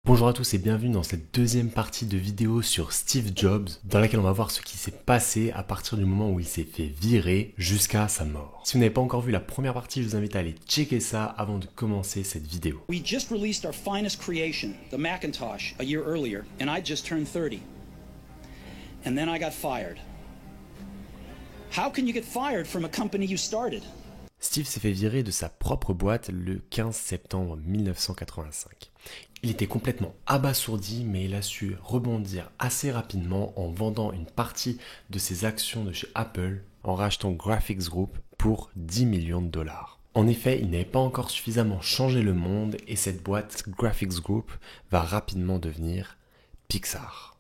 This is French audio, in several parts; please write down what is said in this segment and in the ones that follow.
Bonjour à tous et bienvenue dans cette deuxième partie de vidéo sur Steve Jobs, dans laquelle on va voir ce qui s'est passé à partir du moment où il s'est fait virer jusqu'à sa mort. Si vous n'avez pas encore vu la première partie, je vous invite à aller checker ça avant de commencer cette vidéo. We just released our finest creation, the Macintosh, a year earlier, and I just turned 30. And then I got fired. How can you get fired from a company you started? Steve s'est fait virer de sa propre boîte le 15 septembre 1985. Il était complètement abasourdi, mais il a su rebondir assez rapidement en vendant une partie de ses actions de chez Apple en rachetant Graphics Group pour 10 millions de dollars. En effet, il n'avait pas encore suffisamment changé le monde et cette boîte Graphics Group va rapidement devenir Pixar.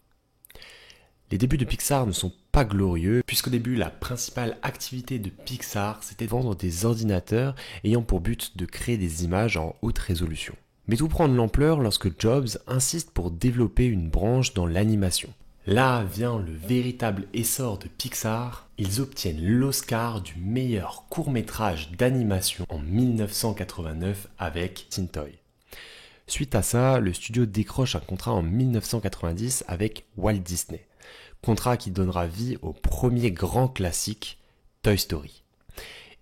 Les débuts de Pixar ne sont pas glorieux, puisqu'au début, la principale activité de Pixar, c'était de vendre des ordinateurs ayant pour but de créer des images en haute résolution. Mais tout prend de l'ampleur lorsque Jobs insiste pour développer une branche dans l'animation. Là vient le véritable essor de Pixar. Ils obtiennent l'Oscar du meilleur court-métrage d'animation en 1989 avec Tin Toy. Suite à ça, le studio décroche un contrat en 1990 avec Walt Disney. Contrat qui donnera vie au premier grand classique, Toy Story.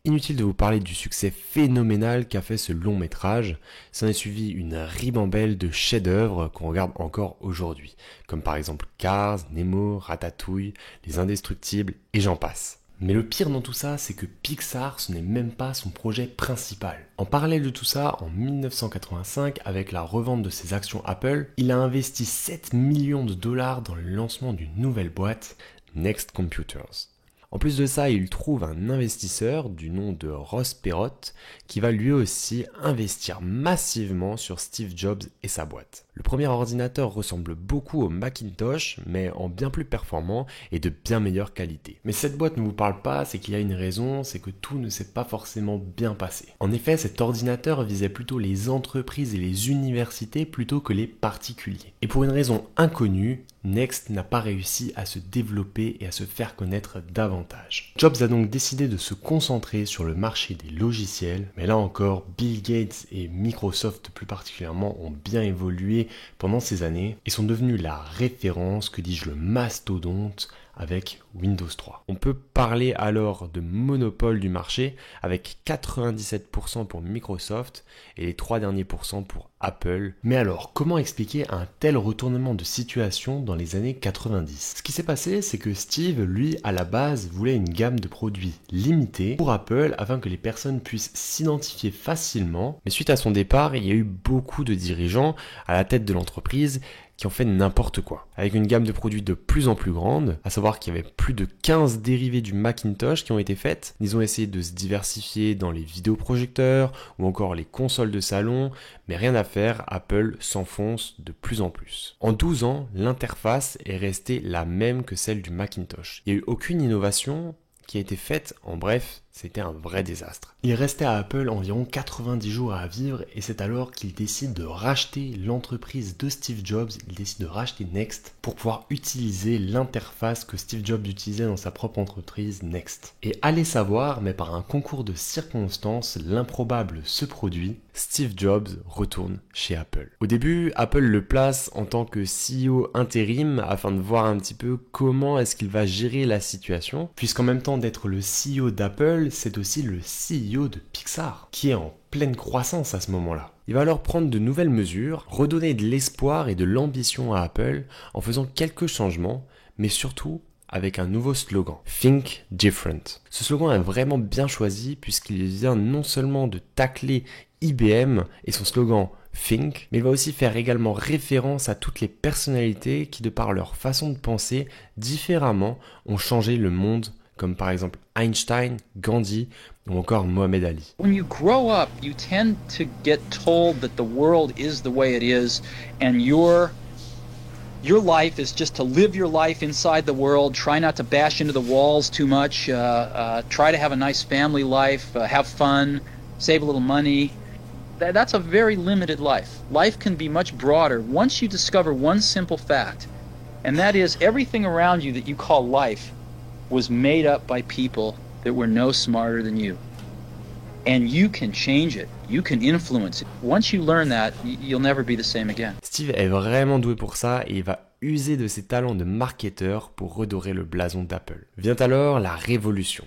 Inutile de vous parler du succès phénoménal qu'a fait ce long métrage, s'en est suivi une ribambelle de chefs-d'œuvre qu'on regarde encore aujourd'hui, comme par exemple Cars, Nemo, Ratatouille, Les Indestructibles et j'en passe. Mais le pire dans tout ça, c'est que Pixar, ce n'est même pas son projet principal. En parallèle de tout ça, en 1985, avec la revente de ses actions Apple, il a investi 7 millions de dollars dans le lancement d'une nouvelle boîte, Next Computers. En plus de ça, il trouve un investisseur du nom de Ross Perot qui va lui aussi investir massivement sur Steve Jobs et sa boîte. Le premier ordinateur ressemble beaucoup au Macintosh, mais en bien plus performant et de bien meilleure qualité. Mais cette boîte ne vous parle pas, c'est qu'il y a une raison, c'est que tout ne s'est pas forcément bien passé. En effet, cet ordinateur visait plutôt les entreprises et les universités plutôt que les particuliers. Et pour une raison inconnue, Next n'a pas réussi à se développer et à se faire connaître davantage. Jobs a donc décidé de se concentrer sur le marché des logiciels, mais là encore, Bill Gates et Microsoft plus particulièrement ont bien évolué pendant ces années et sont devenus la référence, que dis-je, le mastodonte avec Windows 3. On peut parler alors de monopole du marché avec 97% pour Microsoft et les 3 derniers pourcents pour Apple. Mais alors, comment expliquer un tel retournement de situation dans les années 90 ? Ce qui s'est passé, c'est que Steve, lui, à la base, voulait une gamme de produits limitée pour Apple afin que les personnes puissent s'identifier facilement. Mais suite à son départ, il y a eu beaucoup de dirigeants à la tête de l'entreprise qui ont fait n'importe quoi. Avec une gamme de produits de plus en plus grande, à savoir qu'il y avait plus de 15 dérivés du Macintosh qui ont été faites. Ils ont essayé de se diversifier dans les vidéoprojecteurs ou encore les consoles de salon, mais rien à faire, Apple s'enfonce de plus en plus. En 12 ans, l'interface est restée la même que celle du Macintosh. Il n'y a eu aucune innovation qui a été faite, en bref, c'était un vrai désastre. Il restait à Apple environ 90 jours à vivre et c'est alors qu'il décide de racheter l'entreprise de Steve Jobs, il décide de racheter Next pour pouvoir utiliser l'interface que Steve Jobs utilisait dans sa propre entreprise Next. Et allez savoir, mais par un concours de circonstances, l'improbable se produit, Steve Jobs retourne chez Apple. Au début, Apple le place en tant que CEO intérim afin de voir un petit peu comment est-ce qu'il va gérer la situation, puisqu'en même temps d'être le CEO d'Apple, c'est aussi le CEO de Pixar, qui est en pleine croissance à ce moment-là. Il va alors prendre de nouvelles mesures, redonner de l'espoir et de l'ambition à Apple en faisant quelques changements, mais surtout avec un nouveau slogan, Think Different. Ce slogan est vraiment bien choisi puisqu'il vient non seulement de tacler IBM et son slogan Think, mais il va aussi faire également référence à toutes les personnalités qui, de par leur façon de penser différemment, ont changé le monde, comme par exemple Einstein, Gandhi ou encore Mohamed Ali. When you grow up, you tend to get told that the world is the way it is, and your life is just to live your life inside the world, try not to bash into the walls too much, try to have a nice family life, have fun, save a little money. That's a very limited life. Life can be much broader once you discover one simple fact, and that is everything around you that you call life was made up by people that were no smarter than you. and you can change it. You can influence it. Once you learn that, you'll never be the same again. Steve est vraiment doué pour ça et il va user de ses talents de marketeur pour redorer le blason d'Apple. Vient alors la révolution,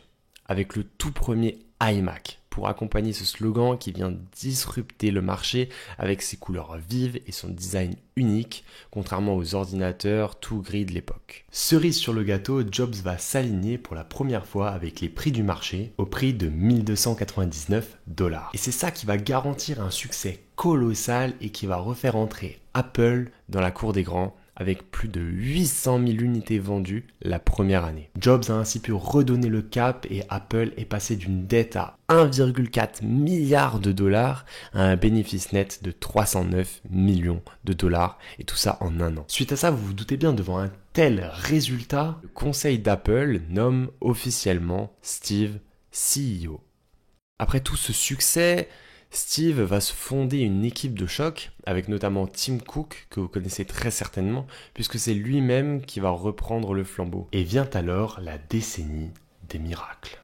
avec le tout premier iMac, pour accompagner ce slogan qui vient disrupter le marché avec ses couleurs vives et son design unique, contrairement aux ordinateurs tout gris de l'époque. Cerise sur le gâteau, Jobs va s'aligner pour la première fois avec les prix du marché au prix de 1299 $. Et c'est ça qui va garantir un succès colossal et qui va refaire entrer Apple dans la cour des grands, avec plus de 800 000 unités vendues la première année. Jobs a ainsi pu redonner le cap et Apple est passé d'une dette à 1,4 milliard $ à un bénéfice net de 309 millions $, et tout ça en un an. Suite à ça, vous vous doutez bien, devant un tel résultat, le conseil d'Apple nomme officiellement Steve CEO. Après tout ce succès, Steve va se fonder une équipe de choc avec notamment Tim Cook, que vous connaissez très certainement, puisque c'est lui-même qui va reprendre le flambeau. Et vient alors la décennie des miracles.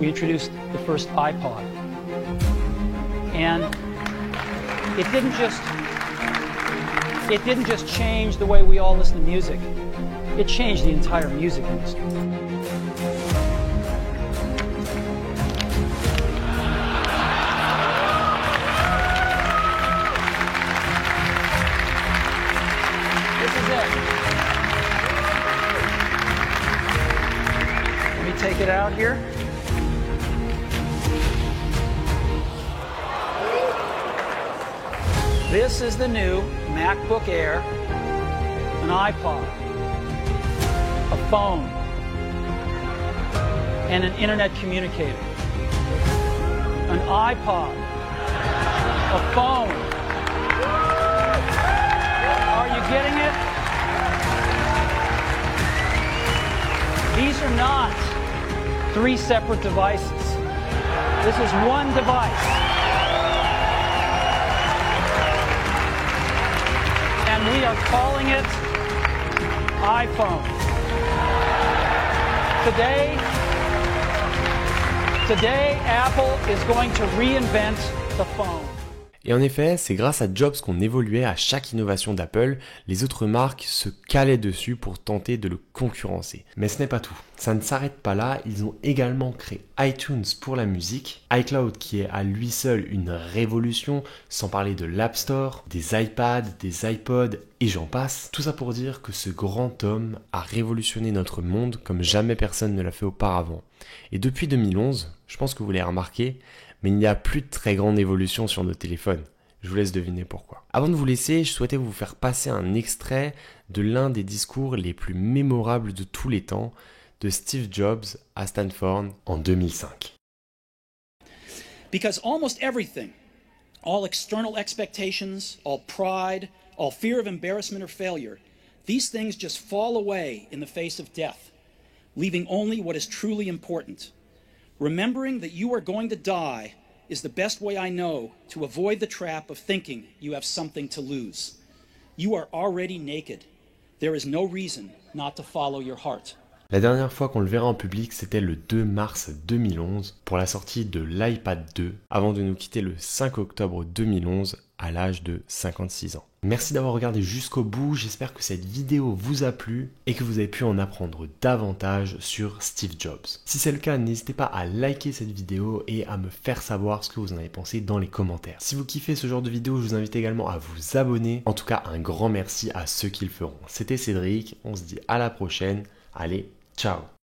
We introduced the first iPod, and it didn't just change the way we all listen to music. It changed the entire music industry. This is it. Let me take it out here. This is the new MacBook Air, an iPod, a phone, and an internet communicator. An iPod, a phone. Are you getting it? These are not three separate devices. This is one device. And we are calling it iPhone. Today, Apple is going to reinvent the phone. Et en effet, c'est grâce à Jobs qu'on évoluait à chaque innovation d'Apple, les autres marques se calaient dessus pour tenter de le concurrencer. Mais ce n'est pas tout, ça ne s'arrête pas là, ils ont également créé iTunes pour la musique, iCloud qui est à lui seul une révolution, sans parler de l'App Store, des iPads, des iPods et j'en passe. Tout ça pour dire que ce grand homme a révolutionné notre monde comme jamais personne ne l'a fait auparavant. Et depuis 2011, je pense que vous l'avez remarqué, mais il n'y a plus de très grande évolution sur nos téléphones. Je vous laisse deviner pourquoi. Avant de vous laisser, je souhaitais vous faire passer un extrait de l'un des discours les plus mémorables de tous les temps de Steve Jobs à Stanford en 2005. Because almost everything, all external expectations, all pride, all fear of embarrassment or failure, these things just fall away in the face of death, leaving only what is truly important. Remembering that you are going to die is the best way I know to avoid the trap of thinking you have something to lose. You are already naked. There is no reason not to follow your heart. La dernière fois qu'on le verra en public, c'était le 2 mars 2011 pour la sortie de l'iPad 2, avant de nous quitter le 5 octobre 2011 à l'âge de 56 ans. Merci d'avoir regardé jusqu'au bout, j'espère que cette vidéo vous a plu et que vous avez pu en apprendre davantage sur Steve Jobs. Si c'est le cas, n'hésitez pas à liker cette vidéo et à me faire savoir ce que vous en avez pensé dans les commentaires. Si vous kiffez ce genre de vidéo, je vous invite également à vous abonner. En tout cas, un grand merci à ceux qui le feront. C'était Cédric, on se dit à la prochaine. Allez, ciao!